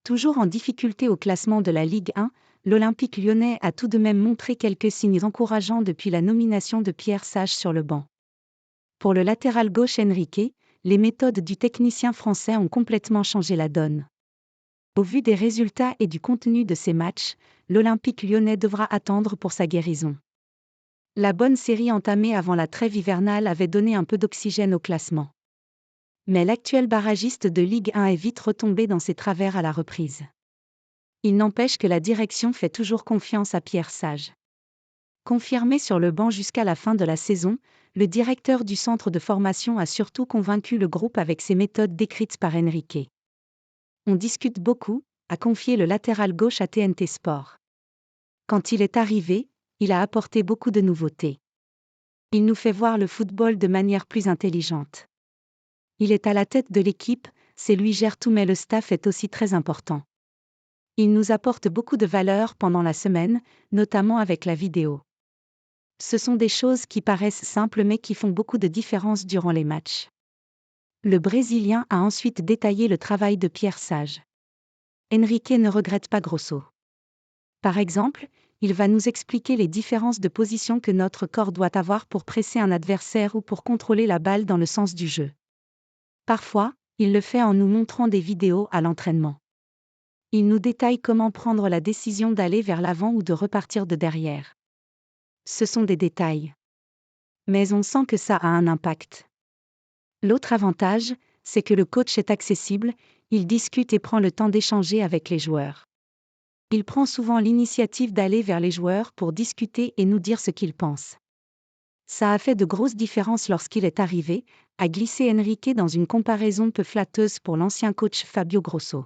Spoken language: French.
Toujours en difficulté au classement de la Ligue 1, l'Olympique lyonnais a tout de même montré quelques signes encourageants depuis la nomination de Pierre Sage sur le banc. Pour le latéral gauche Enrique, les méthodes du technicien français ont complètement changé la donne. Au vu des résultats et du contenu de ces matchs, l'Olympique lyonnais devra attendre pour sa guérison. La bonne série entamée avant la trêve hivernale avait donné un peu d'oxygène au classement. Mais l'actuel barragiste de Ligue 1 est vite retombé dans ses travers à la reprise. Il n'empêche que la direction fait toujours confiance à Pierre Sage. Confirmé sur le banc jusqu'à la fin de la saison, le directeur du centre de formation a surtout convaincu le groupe avec ses méthodes décrites par Enrique. On discute beaucoup, a confié le latéral gauche à TNT Sport. Quand il est arrivé, il a apporté beaucoup de nouveautés. Il nous fait voir le football de manière plus intelligente. Il est à la tête de l'équipe, c'est lui gère tout mais le staff est aussi très important. Il nous apporte beaucoup de valeur pendant la semaine, notamment avec la vidéo. Ce sont des choses qui paraissent simples mais qui font beaucoup de différence durant les matchs. Le Brésilien a ensuite détaillé le travail de Pierre Sage. Enrique ne regrette pas Grosso. Par exemple, il va nous expliquer les différences de position que notre corps doit avoir pour presser un adversaire ou pour contrôler la balle dans le sens du jeu. Parfois, il le fait en nous montrant des vidéos à l'entraînement. Il nous détaille comment prendre la décision d'aller vers l'avant ou de repartir de derrière. Ce sont des détails. Mais on sent que ça a un impact. L'autre avantage, c'est que le coach est accessible, il discute et prend le temps d'échanger avec les joueurs. Il prend souvent l'initiative d'aller vers les joueurs pour discuter et nous dire ce qu'il pense. Ça a fait de grosses différences lorsqu'il est arrivé, a glissé Enrique dans une comparaison peu flatteuse pour l'ancien coach Fabio Grosso.